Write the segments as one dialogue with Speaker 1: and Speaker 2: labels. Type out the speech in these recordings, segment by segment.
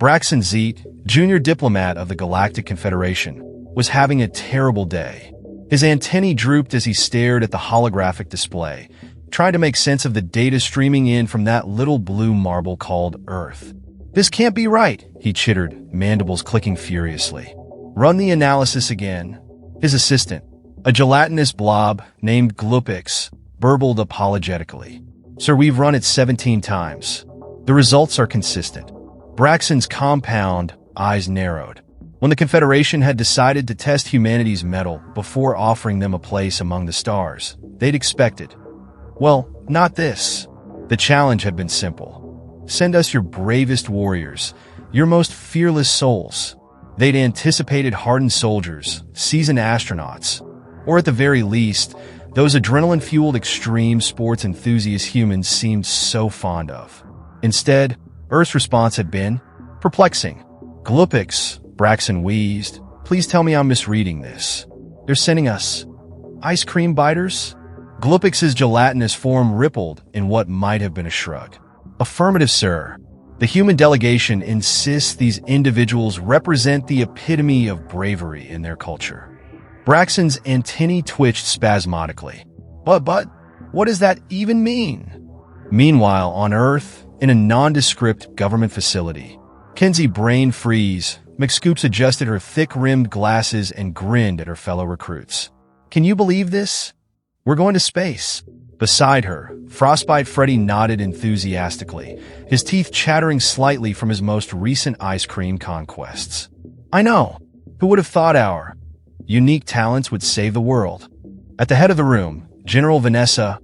Speaker 1: Braxton Zeet, junior diplomat of the Galactic Confederation, was having a terrible day. His antennae drooped as he stared at the holographic display, trying to make sense of the data streaming in from that little blue marble called Earth. "This can't be right," he chittered, mandibles clicking furiously. "Run the analysis again." His assistant, a gelatinous blob named Glupix, burbled apologetically. "Sir, we've run it 17 times. The results are consistent." Braxton's compound eyes narrowed. When the Confederation had decided to test humanity's mettle before offering them a place among the stars, they'd expected. Well, not this. The challenge had been simple. Send us your bravest warriors, your most fearless souls. They'd anticipated hardened soldiers, seasoned astronauts, or at the very least, those adrenaline-fueled extreme sports enthusiast humans seemed so fond of. Instead, Earth's response had been perplexing. "Glupix," Braxton wheezed. "Please tell me I'm misreading this. They're sending us ice cream biters?" Glupix's gelatinous form rippled in what might have been a shrug. "Affirmative, sir. The human delegation insists these individuals represent the epitome of bravery in their culture." Braxton's antennae twitched spasmodically. But, what does that even mean?" Meanwhile, on Earth, in a nondescript government facility, Kinsey brain freeze. McScoops adjusted her thick-rimmed glasses and grinned at her fellow recruits. "Can you believe this? We're going to space." Beside her, Frostbite Freddy nodded enthusiastically, his teeth chattering slightly from his most recent ice cream conquests. "I know. Who would have thought our unique talents would save the world?" At the head of the room, General Vanessa,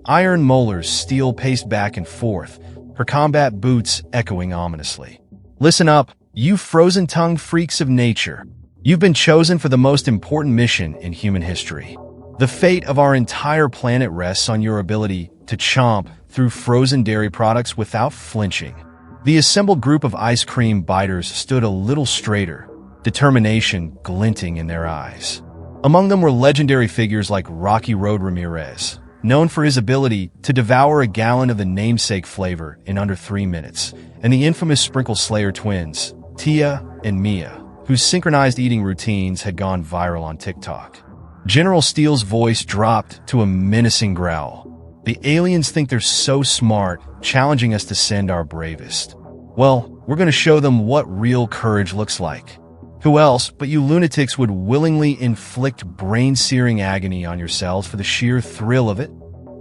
Speaker 1: iron molars steel paced back and forth, her combat boots echoing ominously. "Listen up, you frozen-tongued freaks of nature. You've been chosen for the most important mission in human history. The fate of our entire planet rests on your ability to chomp through frozen dairy products without flinching." The assembled group of ice cream biters stood a little straighter, determination glinting in their eyes. Among them were legendary figures like Rocky Road Ramirez, known for his ability to devour a gallon of the namesake flavor in under 3 minutes, and the infamous Sprinkle Slayer twins, Tia and Mia, whose synchronized eating routines had gone viral on TikTok. General Steele's voice dropped to a menacing growl. "The aliens think they're so smart, challenging us to send our bravest. Well, we're going to show them what real courage looks like. Who else but you lunatics would willingly inflict brain-searing agony on yourselves for the sheer thrill of it?"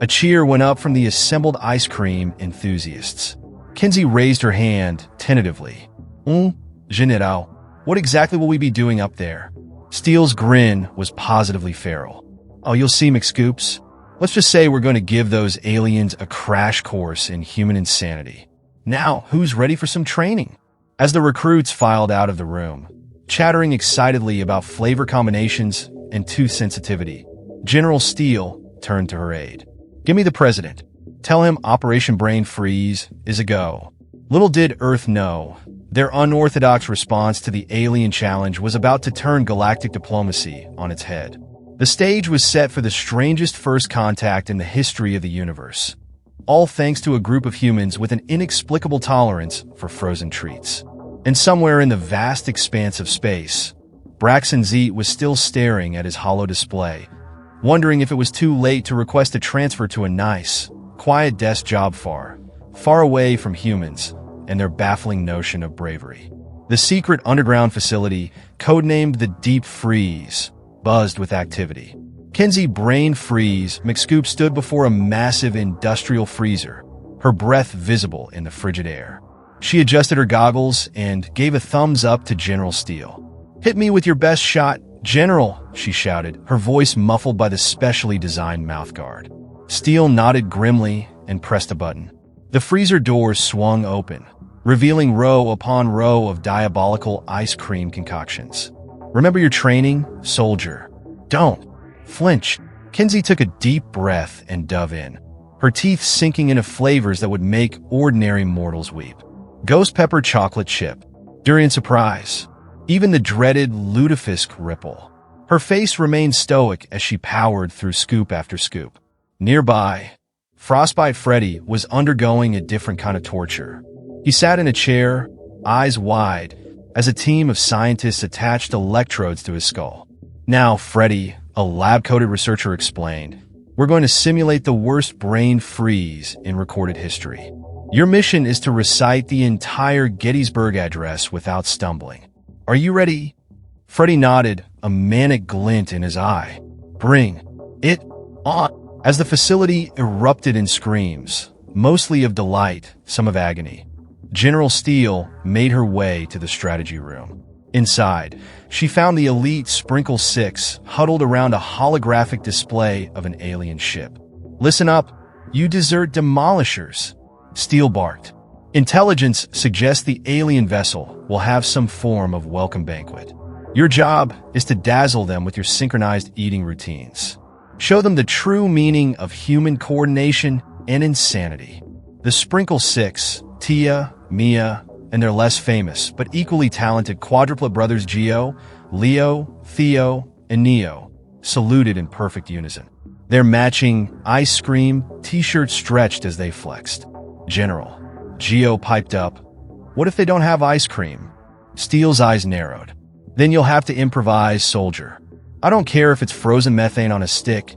Speaker 1: A cheer went up from the assembled ice cream enthusiasts. Kinsey raised her hand tentatively. General, what exactly will we be doing up there?" Steele's grin was positively feral. "Oh, you'll see, McScoops. Let's just say we're going to give those aliens a crash course in human insanity. Now, who's ready for some training?" As the recruits filed out of the room, chattering excitedly about flavor combinations and tooth sensitivity, General Steele turned to her aide. "Give me the president. Tell him Operation Brain Freeze is a go." Little did Earth know, their unorthodox response to the alien challenge was about to turn galactic diplomacy on its head. The stage was set for the strangest first contact in the history of the universe, all thanks to a group of humans with an inexplicable tolerance for frozen treats. And somewhere in the vast expanse of space, Braxton Zeet was still staring at his holo display, wondering if it was too late to request a transfer to a nice, quiet desk job far away from humans and their baffling notion of bravery. The secret underground facility, codenamed the Deep Freeze, buzzed with activity. Kinsey Brain Freeze McScoop stood before a massive industrial freezer, her breath visible in the frigid air. She adjusted her goggles and gave a thumbs up to General Steele. "Hit me with your best shot, General," she shouted, her voice muffled by the specially designed mouthguard. Steele nodded grimly and pressed a button. The freezer doors swung open, revealing row upon row of diabolical ice cream concoctions. "Remember your training, soldier. Don't flinch." Kinsey took a deep breath and dove in, her teeth sinking into flavors that would make ordinary mortals weep. Ghost pepper chocolate chip, durian surprise, even the dreaded lutefisk ripple. Her face remained stoic as she powered through scoop after scoop. Nearby, Frostbite Freddy was undergoing a different kind of torture. He sat in a chair, eyes wide, as a team of scientists attached electrodes to his skull. Now, Freddy, a lab-coated researcher, explained, "We're going to simulate the worst brain freeze in recorded history. Your mission is to recite the entire Gettysburg Address without stumbling. Are you ready?" Freddy nodded, a manic glint in his eye. "Bring it on." As the facility erupted in screams, mostly of delight, some of agony, General Steele made her way to the strategy room. Inside, she found the elite Sprinkle 6 huddled around a holographic display of an alien ship. "Listen up, you desert demolishers," Steele barked. "Intelligence suggests the alien vessel will have some form of welcome banquet. Your job is to dazzle them with your synchronized eating routines. Show them the true meaning of human coordination and insanity." The Sprinkle 6, Tia, Mia, and their less famous but equally talented quadruplet brothers Gio, Leo, Theo, and Neo, saluted in perfect unison. Their matching ice cream t-shirts stretched as they flexed. "General," Gio piped up, "what if they don't have ice cream?" Steele's eyes narrowed. "Then you'll have to improvise, soldier. I don't care if it's frozen methane on a stick.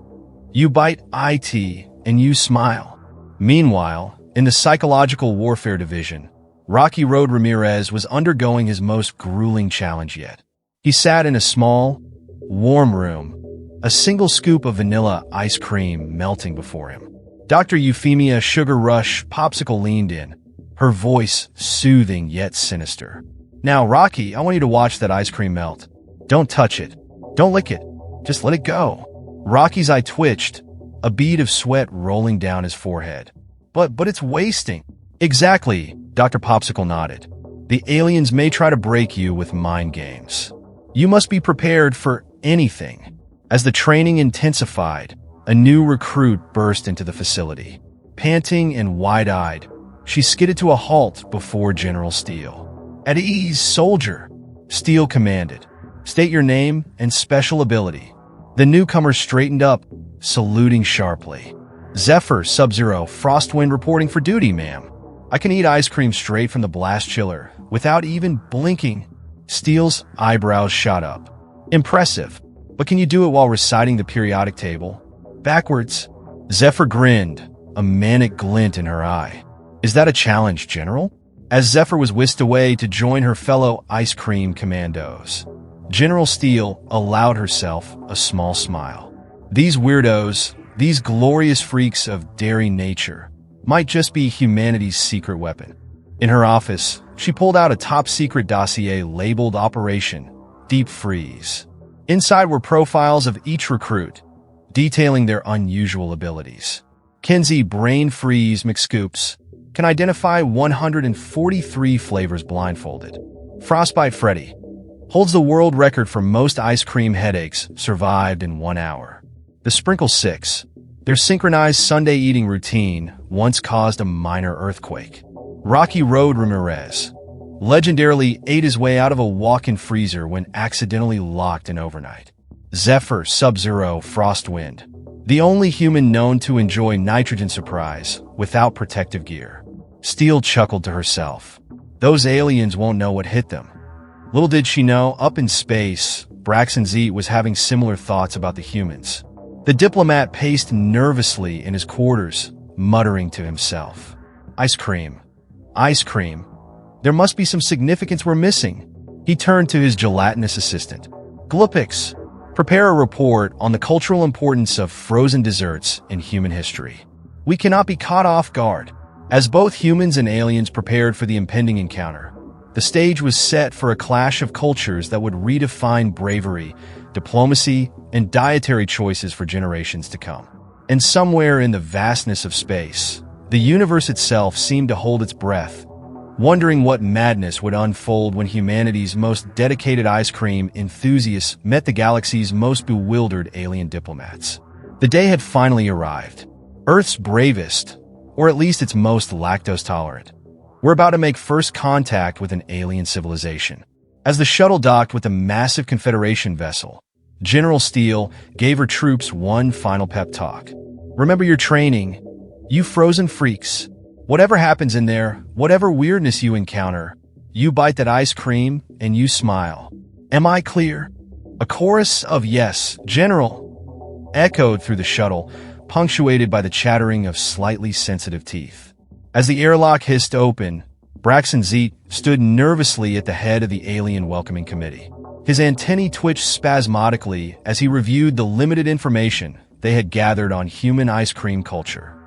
Speaker 1: You bite IT and you smile." Meanwhile, in the Psychological Warfare Division, Rocky Road Ramirez was undergoing his most grueling challenge yet. He sat in a small, warm room, a single scoop of vanilla ice cream melting before him. Dr. Euphemia Sugar Rush Popsicle leaned in, her voice soothing yet sinister. "Now, Rocky, I want you to watch that ice cream melt. Don't touch it. Don't lick it. Just let it go." Rocky's eye twitched, a bead of sweat rolling down his forehead. But it's wasting." "Exactly," Dr. Popsicle nodded. "The aliens may try to break you with mind games. You must be prepared for anything." As the training intensified, a new recruit burst into the facility. Panting and wide-eyed, she skidded to a halt before General Steele. "At ease, soldier," Steele commanded. "State your name and special ability." The newcomer straightened up, saluting sharply. "Zephyr Sub-Zero Frostwind reporting for duty, ma'am. I can eat ice cream straight from the blast chiller without even blinking." Steele's eyebrows shot up. "Impressive. But can you do it while reciting the periodic table? Backwards?" Zephyr grinned, a manic glint in her eye. "Is that a challenge, General?" As Zephyr was whisked away to join her fellow ice cream commandos, General Steele allowed herself a small smile. These weirdos, these glorious freaks of daring nature, might just be humanity's secret weapon. In her office, she pulled out a top-secret dossier labeled Operation Deep Freeze. Inside were profiles of each recruit, detailing their unusual abilities. Kinsey Brain Freeze McScoops can identify 143 flavors blindfolded. Frostbite Freddy holds the world record for most ice cream headaches survived in 1 hour. The Sprinkle 6, their synchronized Sunday eating routine, once caused a minor earthquake. Rocky Road Ramirez legendarily ate his way out of a walk-in freezer when accidentally locked in overnight. Zephyr Sub-Zero Frostwind, the only human known to enjoy nitrogen surprise without protective gear. Steele chuckled to herself. Those aliens won't know what hit them. Little did she know, up in space, Braxton Z was having similar thoughts about the humans. The diplomat paced nervously in his quarters, muttering to himself. Ice cream. Ice cream. There must be some significance we're missing. He turned to his gelatinous assistant. Glupix, prepare a report on the cultural importance of frozen desserts in human history. We cannot be caught off guard. As both humans and aliens prepared for the impending encounter, the stage was set for a clash of cultures that would redefine bravery, diplomacy, and dietary choices for generations to come. And somewhere in the vastness of space, the universe itself seemed to hold its breath, wondering what madness would unfold when humanity's most dedicated ice cream enthusiasts met the galaxy's most bewildered alien diplomats. The day had finally arrived. Earth's bravest, or at least its most lactose-tolerant, were about to make first contact with an alien civilization. As the shuttle docked with a massive Confederation vessel, General Steele gave her troops one final pep talk. Remember your training, you frozen freaks. Whatever happens in there, whatever weirdness you encounter, You bite that ice cream, and you smile. Am I clear? A chorus of yes, General, echoed through the shuttle, punctuated by the chattering of slightly sensitive teeth. As the airlock hissed open, Braxton Zeet stood nervously at the head of the alien welcoming committee. His antennae twitched spasmodically as he reviewed the limited information they had gathered on human ice cream culture.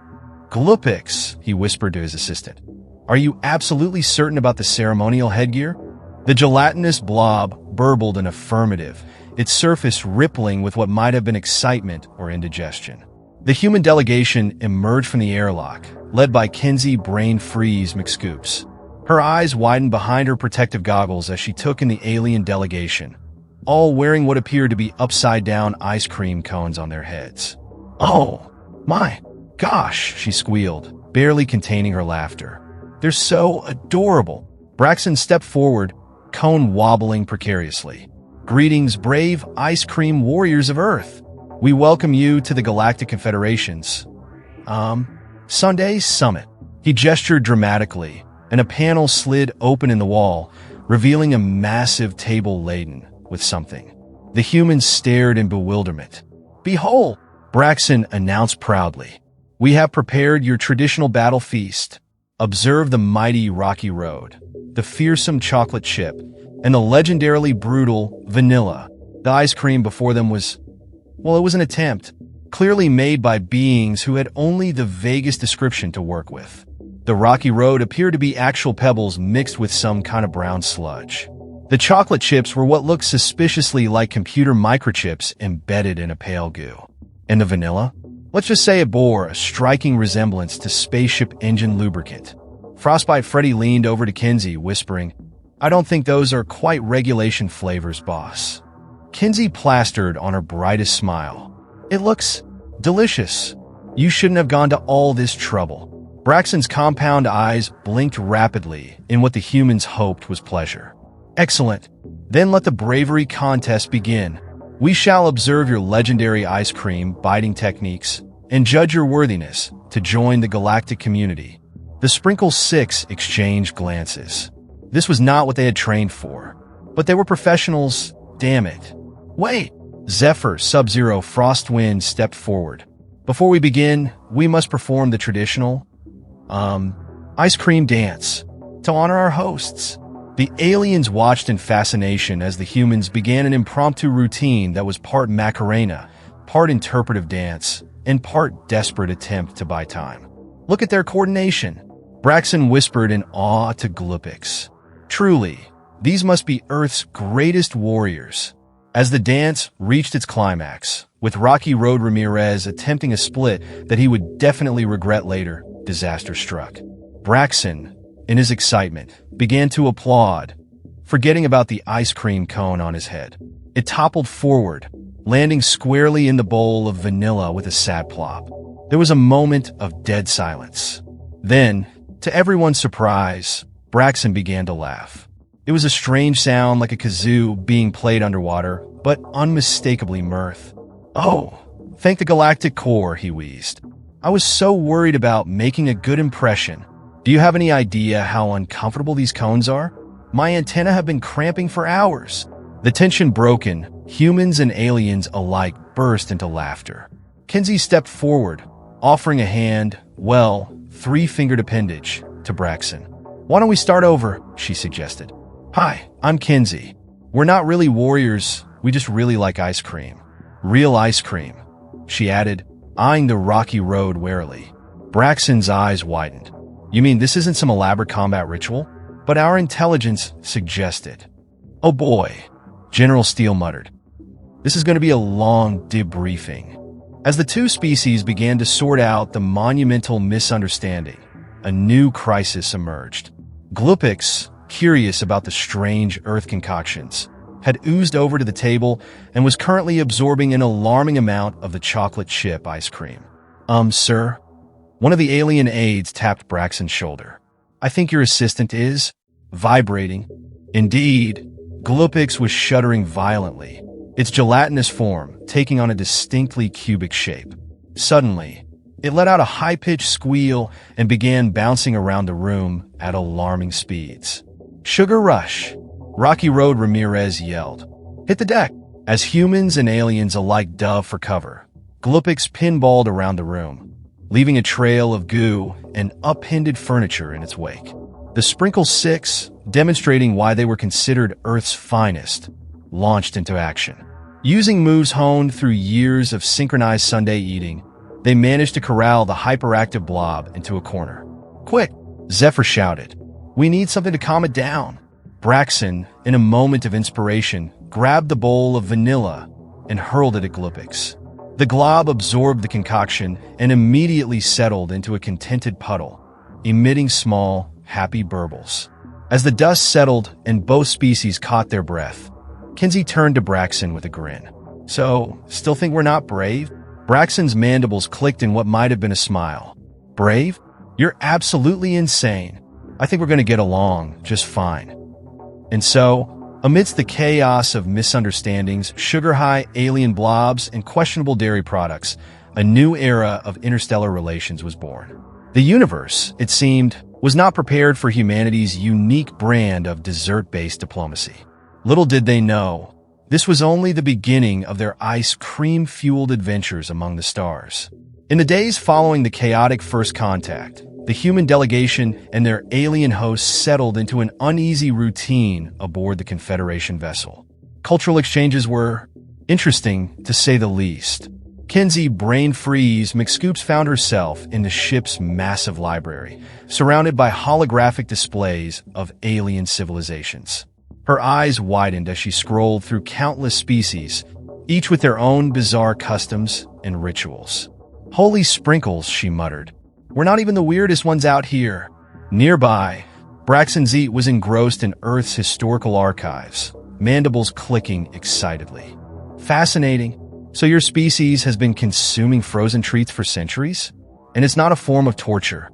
Speaker 1: Glupix, he whispered to his assistant. Are you absolutely certain about the ceremonial headgear? The gelatinous blob burbled an affirmative, its surface rippling with what might have been excitement or indigestion. The human delegation emerged from the airlock, led by Kinsey Brain Freeze McScoops. Her eyes widened behind her protective goggles as she took in the alien delegation, all wearing what appeared to be upside-down ice cream cones on their heads. Oh, my gosh, she squealed, barely containing her laughter. They're so adorable. Braxton stepped forward, cone wobbling precariously. Greetings, brave ice cream warriors of Earth. We welcome you to the Galactic Confederation's, Sunday Summit. He gestured dramatically, and a panel slid open in the wall, revealing a massive table laden with something. The humans stared in bewilderment. Behold, Braxton announced proudly. We have prepared your traditional battle feast. Observe the mighty Rocky Road, the fearsome chocolate chip, and the legendarily brutal vanilla. The ice cream before them was, well, it was an attempt, clearly made by beings who had only the vaguest description to work with. The Rocky Road appeared to be actual pebbles mixed with some kind of brown sludge. The chocolate chips were what looked suspiciously like computer microchips embedded in a pale goo. And the vanilla? Let's just say it bore a striking resemblance to spaceship engine lubricant. Frostbite Freddy leaned over to Kinsey, whispering, I don't think those are quite regulation flavors, boss. Kinsey plastered on her brightest smile. It looks delicious. You shouldn't have gone to all this trouble. Braxton's compound eyes blinked rapidly in what the humans hoped was pleasure. Excellent. Then let the bravery contest begin. We shall observe your legendary ice cream biting techniques and judge your worthiness to join the galactic community. The Sprinkle Six exchanged glances. This was not what they had trained for, but they were professionals, damn it. Wait! Zephyr Sub-Zero Frostwind stepped forward. Before we begin, we must perform the traditional, ice cream dance to honor our hosts. The aliens watched in fascination as the humans began an impromptu routine that was part Macarena, part interpretive dance, and part desperate attempt to buy time. Look at their coordination. Braxton whispered in awe to Glupix. Truly, these must be Earth's greatest warriors. As the dance reached its climax, with Rocky Road Ramirez attempting a split that he would definitely regret later, disaster struck. Braxton, in his excitement, began to applaud, forgetting about the ice cream cone on his head. It toppled forward, landing squarely in the bowl of vanilla with a sad plop. There was a moment of dead silence. Then, to everyone's surprise, Braxton began to laugh. It was a strange sound like a kazoo being played underwater, but unmistakably mirth. Oh, thank the Galactic Core, he wheezed. I was so worried about making a good impression. Do you have any idea how uncomfortable these cones are? My antennae have been cramping for hours. The tension broken, humans and aliens alike burst into laughter. Kinsey stepped forward, offering a hand, well, three-fingered appendage, to Braxton. Why don't we start over, she suggested. Hi, I'm Kinsey. We're not really warriors, we just really like ice cream. Real ice cream, she added, eyeing the rocky road warily. Braxton's eyes widened. You mean this isn't some elaborate combat ritual? But our intelligence suggested. Oh boy, General Steele muttered. This is going to be a long debriefing. As the two species began to sort out the monumental misunderstanding, a new crisis emerged. Glupix, curious about the strange Earth concoctions, had oozed over to the table and was currently absorbing an alarming amount of the chocolate chip ice cream. Sir? One of the alien aides tapped Braxton's shoulder. I think your assistant is vibrating. Indeed, Glupix was shuddering violently, its gelatinous form taking on a distinctly cubic shape. Suddenly, it let out a high-pitched squeal and began bouncing around the room at alarming speeds. Sugar rush. Rocky Road Ramirez yelled. Hit the deck. As humans and aliens alike dove for cover, Glupix pinballed around the room, leaving a trail of goo and upended furniture in its wake. The Sprinkle Six, demonstrating why they were considered Earth's finest, launched into action. Using moves honed through years of synchronized Sunday eating, they managed to corral the hyperactive blob into a corner. Quick, Zephyr shouted. We need something to calm it down. Braxton, in a moment of inspiration, grabbed the bowl of vanilla and hurled it at Glupix. The glob absorbed the concoction and immediately settled into a contented puddle, emitting small, happy burbles. As the dust settled and both species caught their breath, Kinsey turned to Braxton with a grin. So, still think we're not brave? Braxton's mandibles clicked in what might have been a smile. Brave? You're absolutely insane. I think we're going to get along just fine. And so, amidst the chaos of misunderstandings, sugar-high alien blobs, and questionable dairy products, a new era of interstellar relations was born. The universe, it seemed, was not prepared for humanity's unique brand of dessert-based diplomacy. Little did they know, this was only the beginning of their ice cream-fueled adventures among the stars. In the days following the chaotic first contact, the human delegation and their alien hosts settled into an uneasy routine aboard the Confederation vessel. Cultural exchanges were interesting, to say the least. Kinsey brain-freeze McScoops found herself in the ship's massive library, surrounded by holographic displays of alien civilizations. Her eyes widened as she scrolled through countless species, each with their own bizarre customs and rituals. Holy sprinkles, she muttered. We're not even the weirdest ones out here. Nearby, Braxton Z was engrossed in Earth's historical archives, mandibles clicking excitedly. Fascinating. So your species has been consuming frozen treats for centuries? And it's not a form of torture?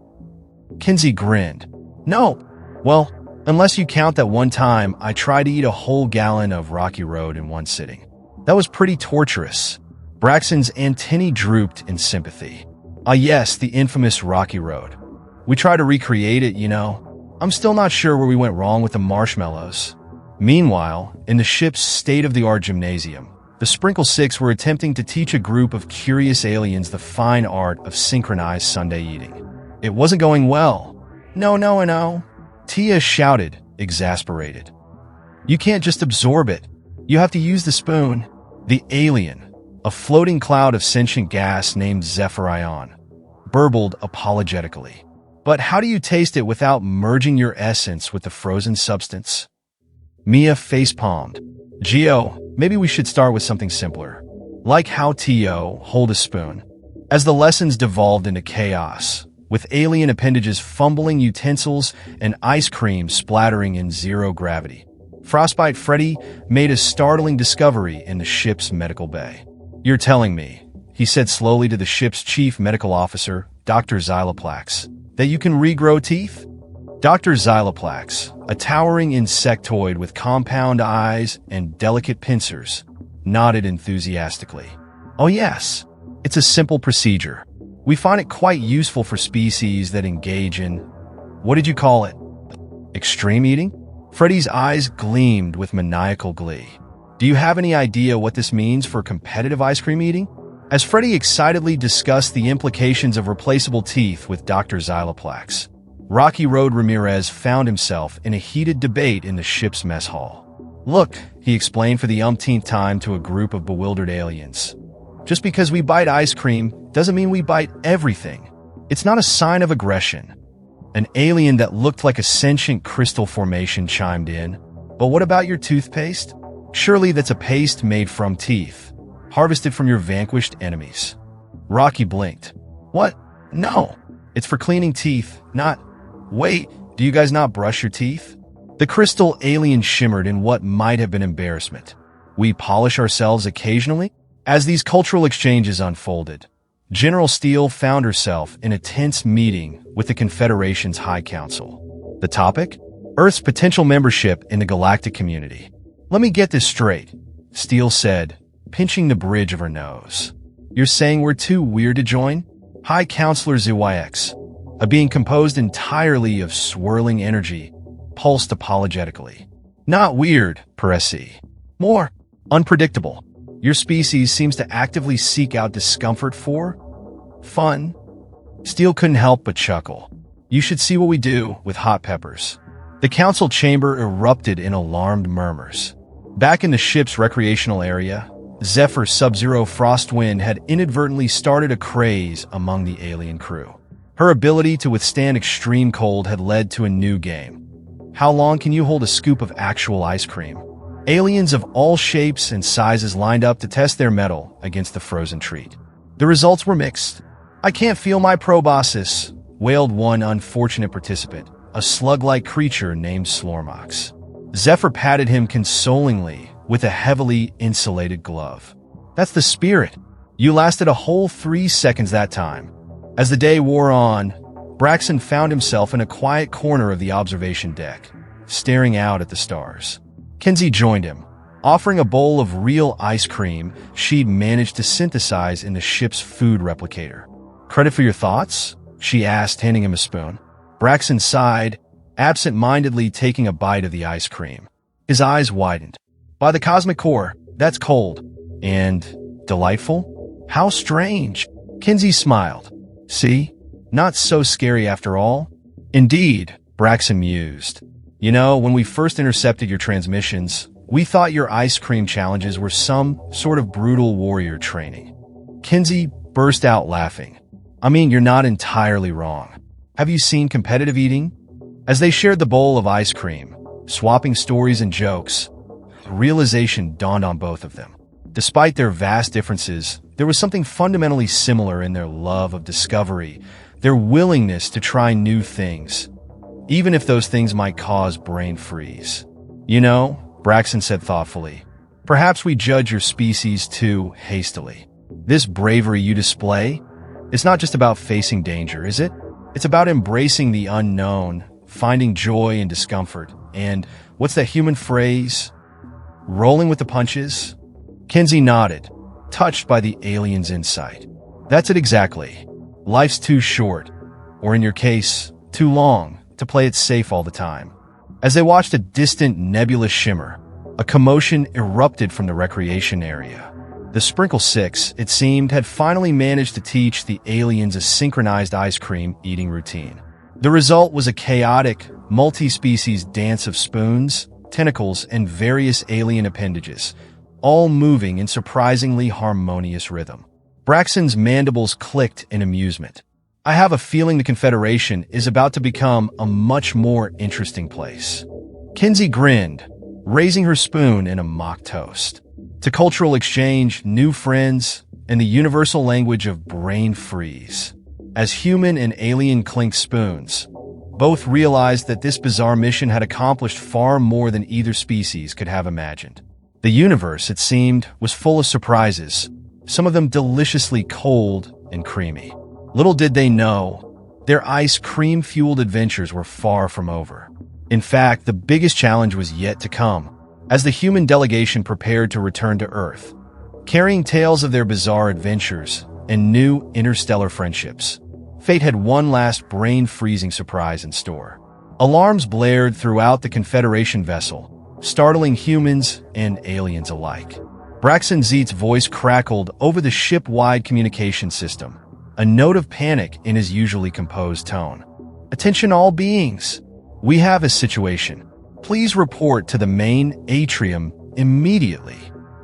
Speaker 1: Kinsey grinned. No. Well, unless you count that one time I tried to eat a whole gallon of Rocky Road in one sitting. That was pretty torturous. Braxton's antennae drooped in sympathy. Ah yes, the infamous Rocky Road. We tried to recreate it, you know. I'm still not sure where we went wrong with the marshmallows. Meanwhile, in the ship's state-of-the-art gymnasium, the Sprinkle Six were attempting to teach a group of curious aliens the fine art of synchronized Sunday eating. It wasn't going well. No. Tia shouted, exasperated. You can't just absorb it. You have to use the spoon. The alien, a floating cloud of sentient gas named Zephyr, burbled apologetically. But how do you taste it without merging your essence with the frozen substance? Mia facepalmed. Gio, maybe we should start with something simpler. Like how Tio hold a spoon. As the lessons devolved into chaos, with alien appendages fumbling utensils and ice cream splattering in zero gravity, Frostbite Freddy made a startling discovery in the ship's medical bay. You're telling me, he said slowly to the ship's chief medical officer, Dr. Xyloplax, that you can regrow teeth? Dr. Xyloplax, a towering insectoid with compound eyes and delicate pincers, nodded enthusiastically. Oh yes, it's a simple procedure. We find it quite useful for species that engage in, what did you call it? Extreme eating? Freddy's eyes gleamed with maniacal glee. Do you have any idea what this means for competitive ice cream eating? As Freddy excitedly discussed the implications of replaceable teeth with Dr. Xyloplax, Rocky Road Ramirez found himself in a heated debate in the ship's mess hall. Look, he explained for the umpteenth time to a group of bewildered aliens. Just because we bite ice cream doesn't mean we bite everything. It's not a sign of aggression. An alien that looked like a sentient crystal formation chimed in. But what about your toothpaste? Surely that's a paste made from teeth, harvested from your vanquished enemies. Rocky blinked. What? No. It's for cleaning teeth, not... Wait, do you guys not brush your teeth? The crystal alien shimmered in what might have been embarrassment. We polish ourselves occasionally? As these cultural exchanges unfolded, General Steele found herself in a tense meeting with the Confederation's High Council. The topic? Earth's potential membership in the galactic community. Let me get this straight, Steele said, pinching the bridge of her nose. You're saying we're too weird to join? High Counselor ZYX, a being composed entirely of swirling energy, pulsed apologetically. Not weird, Peresi. More unpredictable. Your species seems to actively seek out discomfort for fun. Steele couldn't help but chuckle. You should see what we do with hot peppers. The council chamber erupted in alarmed murmurs. Back in the ship's recreational area, Zephyr Sub-Zero Frostwind had inadvertently started a craze among the alien crew. Her ability to withstand extreme cold had led to a new game. How long can you hold a scoop of actual ice cream? Aliens of all shapes and sizes lined up to test their mettle against the frozen treat. The results were mixed. I can't feel my proboscis, wailed one unfortunate participant, a slug-like creature named Slormox. Zephyr patted him consolingly with a heavily insulated glove. That's the spirit. You lasted a whole 3 seconds that time. As the day wore on, Braxton found himself in a quiet corner of the observation deck, staring out at the stars. Kinsey joined him, offering a bowl of real ice cream she'd managed to synthesize in the ship's food replicator. Credit for your thoughts? She asked, handing him a spoon. Braxton sighed, absent-mindedly taking a bite of the ice cream. His eyes widened. By the cosmic core, that's cold. And delightful? How strange. Kinsey smiled. See? Not so scary after all. Indeed, Braxton mused. You know, when we first intercepted your transmissions, we thought your ice cream challenges were some sort of brutal warrior training. Kinsey burst out laughing. I mean, you're not entirely wrong. Have you seen competitive eating? As they shared the bowl of ice cream, swapping stories and jokes, realization dawned on both of them. Despite their vast differences, there was something fundamentally similar in their love of discovery, their willingness to try new things, even if those things might cause brain freeze. You know, Braxton said thoughtfully, perhaps we judge your species too hastily. This bravery you display, it's not just about facing danger, is it? It's about embracing the unknown, finding joy in discomfort, and what's that human phrase? Rolling with the punches? Kinsey nodded, touched by the alien's insight. That's it exactly. Life's too short, or in your case, too long, to play it safe all the time. As they watched a distant nebulous shimmer, a commotion erupted from the recreation area. The Sprinkle Six, it seemed, had finally managed to teach the aliens a synchronized ice cream eating routine. The result was a chaotic, multi-species dance of spoons, tentacles, and various alien appendages, all moving in surprisingly harmonious rhythm. Braxton's mandibles clicked in amusement. I have a feeling the Confederation is about to become a much more interesting place. Kinsey grinned, raising her spoon in a mock toast. To cultural exchange, new friends, and the universal language of brain freeze. As human and alien clinked spoons, both realized that this bizarre mission had accomplished far more than either species could have imagined. The universe, it seemed, was full of surprises, some of them deliciously cold and creamy. Little did they know, their ice cream-fueled adventures were far from over. In fact, the biggest challenge was yet to come, as the human delegation prepared to return to Earth, carrying tales of their bizarre adventures and new interstellar friendships. Fate had one last brain-freezing surprise in store. Alarms blared throughout the Confederation vessel, startling humans and aliens alike. Braxton Zeet's voice crackled over the ship-wide communication system, a note of panic in his usually composed tone. Attention all beings. We have a situation. Please report to the main atrium immediately.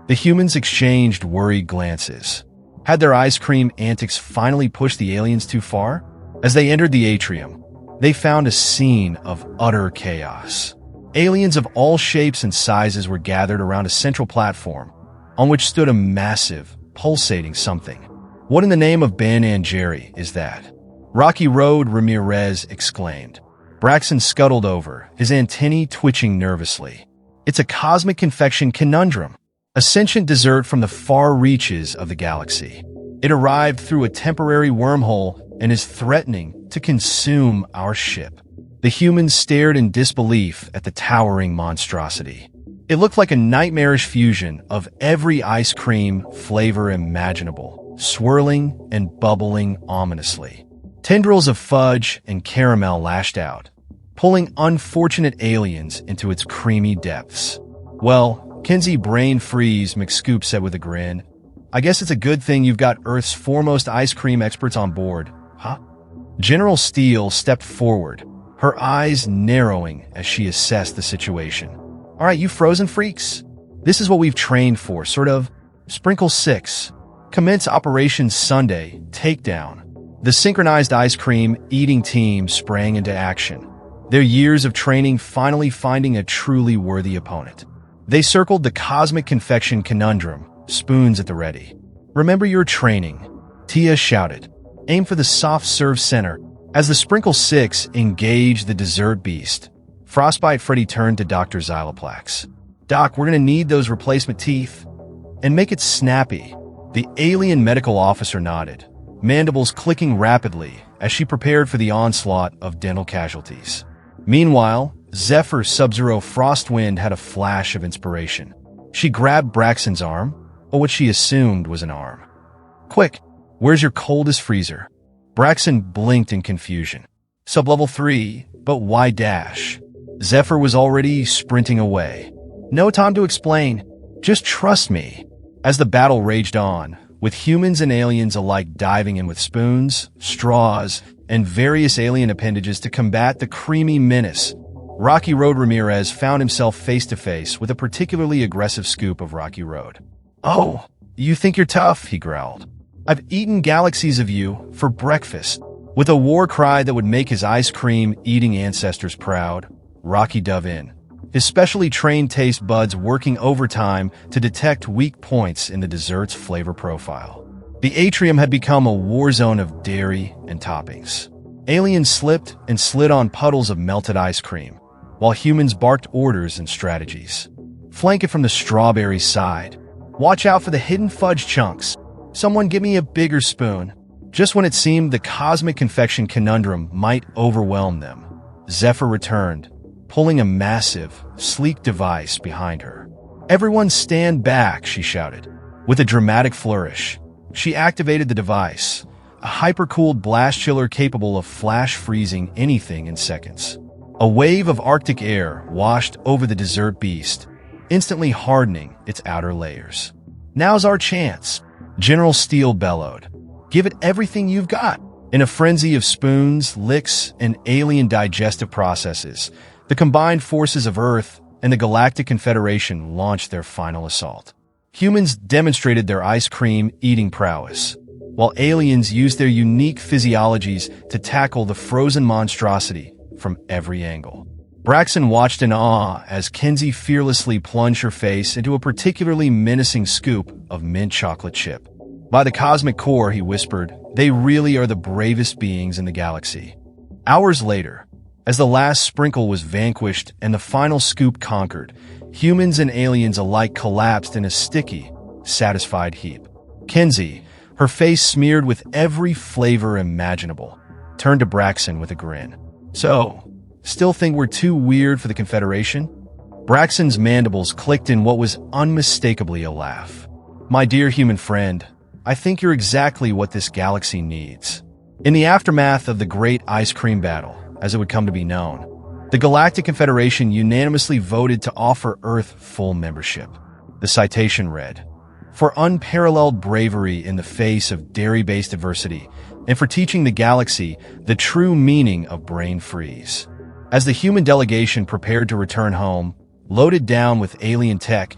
Speaker 1: The humans exchanged worried glances. Had their ice cream antics finally pushed the aliens too far? As they entered the atrium, they found a scene of utter chaos. Aliens of all shapes and sizes were gathered around a central platform, on which stood a massive, pulsating something. What in the name of Ben and Jerry is that? Rocky Road Ramirez exclaimed. Braxton scuttled over, his antennae twitching nervously. It's a cosmic confection conundrum, a sentient dessert from the far reaches of the galaxy. It arrived through a temporary wormhole and is threatening to consume our ship. The humans stared in disbelief at the towering monstrosity. It looked like a nightmarish fusion of every ice cream flavor imaginable, swirling and bubbling ominously. Tendrils of fudge and caramel lashed out, pulling unfortunate aliens into its creamy depths. Well, Kinsey Brain Freeze, McScoop said with a grin. I guess it's a good thing you've got Earth's foremost ice cream experts on board, huh? General Steele stepped forward, her eyes narrowing as she assessed the situation. All right, you frozen freaks. This is what we've trained for, sort of. Sprinkle 6. Commence Operation Sunday, Takedown. The synchronized ice cream eating team sprang into action, their years of training finally finding a truly worthy opponent. They circled the cosmic confection conundrum, spoons at the ready. Remember your training, Tia shouted. Aim for the soft serve center. As the Sprinkle 6 engaged the dessert beast, Frostbite Freddy turned to Dr. Xyloplax. Doc, we're going to need those replacement teeth. And make it snappy. The alien medical officer nodded, mandibles clicking rapidly as she prepared for the onslaught of dental casualties. Meanwhile, Zephyr Sub-Zero Frostwind had a flash of inspiration. She grabbed Braxton's arm, or what she assumed was an arm. Quick, where's your coldest freezer? Braxton blinked in confusion. Sublevel 3, but why dash? Zephyr was already sprinting away. No time to explain. Just trust me. As the battle raged on, with humans and aliens alike diving in with spoons, straws, and various alien appendages to combat the creamy menace, Rocky Road Ramirez found himself face-to-face with a particularly aggressive scoop of Rocky Road. Oh, you think you're tough, he growled. I've eaten galaxies of you for breakfast. With a war cry that would make his ice cream-eating ancestors proud, Rocky dove in, his specially trained taste buds working overtime to detect weak points in the dessert's flavor profile. The atrium had become a war zone of dairy and toppings. Aliens slipped and slid on puddles of melted ice cream, while humans barked orders and strategies. Flank it from the strawberry side. Watch out for the hidden fudge chunks. Someone give me a bigger spoon. Just when it seemed the cosmic confection conundrum might overwhelm them, Zephyr returned, pulling a massive, sleek device behind her. Everyone stand back, she shouted. With a dramatic flourish, she activated the device, a hyper-cooled blast chiller capable of flash freezing anything in seconds. A wave of Arctic air washed over the dessert beast, instantly hardening its outer layers. Now's our chance, General Steele bellowed. Give it everything you've got. In a frenzy of spoons, licks, and alien digestive processes, the combined forces of Earth and the Galactic Confederation launched their final assault. Humans demonstrated their ice cream eating prowess, while aliens used their unique physiologies to tackle the frozen monstrosity from every angle. Braxton watched in awe as Kinsey fearlessly plunged her face into a particularly menacing scoop of mint chocolate chip. By the cosmic core, he whispered, they really are the bravest beings in the galaxy. Hours later, as the last sprinkle was vanquished and the final scoop conquered, humans and aliens alike collapsed in a sticky, satisfied heap. Kinsey, her face smeared with every flavor imaginable, turned to Braxton with a grin. So, still think we're too weird for the Confederation? Braxton's mandibles clicked in what was unmistakably a laugh. My dear human friend, I think you're exactly what this galaxy needs. In the aftermath of the Great Ice Cream Battle, as it would come to be known, the Galactic Confederation unanimously voted to offer Earth full membership. The citation read, for unparalleled bravery in the face of dairy-based adversity, and for teaching the galaxy the true meaning of brain freeze. As the human delegation prepared to return home, loaded down with alien tech,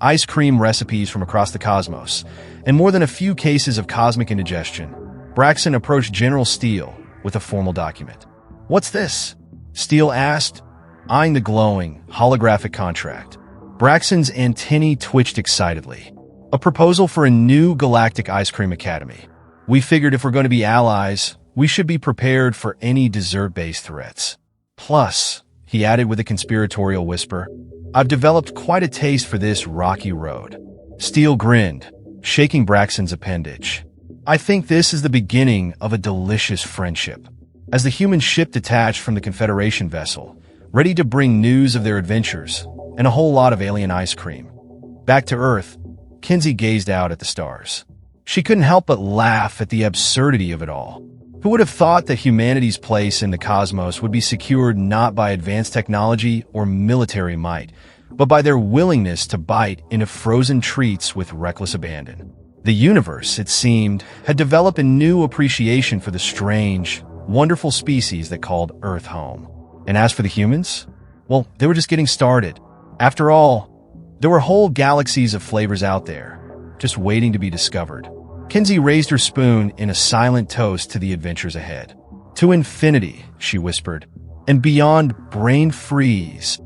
Speaker 1: ice cream recipes from across the cosmos, and more than a few cases of cosmic indigestion, Braxton approached General Steele with a formal document. What's this? Steele asked, eyeing the glowing, holographic contract. Braxton's antennae twitched excitedly. A proposal for a new galactic ice cream academy. We figured if we're going to be allies, we should be prepared for any dessert-based threats. Plus, he added with a conspiratorial whisper, I've developed quite a taste for this rocky road. Steele grinned, shaking Braxton's appendage. I think this is the beginning of a delicious friendship. As the human ship detached from the Confederation vessel, ready to bring news of their adventures and a whole lot of alien ice cream. Back to Earth, Kinsey gazed out at the stars. She couldn't help but laugh at the absurdity of it all. Who would have thought that humanity's place in the cosmos would be secured not by advanced technology or military might, but by their willingness to bite into frozen treats with reckless abandon? The universe, it seemed, had developed a new appreciation for the strange, wonderful species that called Earth home. And as for the humans, well, they were just getting started. After all, there were whole galaxies of flavors out there, just waiting to be discovered. Kinsey raised her spoon in a silent toast to the adventures ahead. To infinity, she whispered, and beyond brain freeze.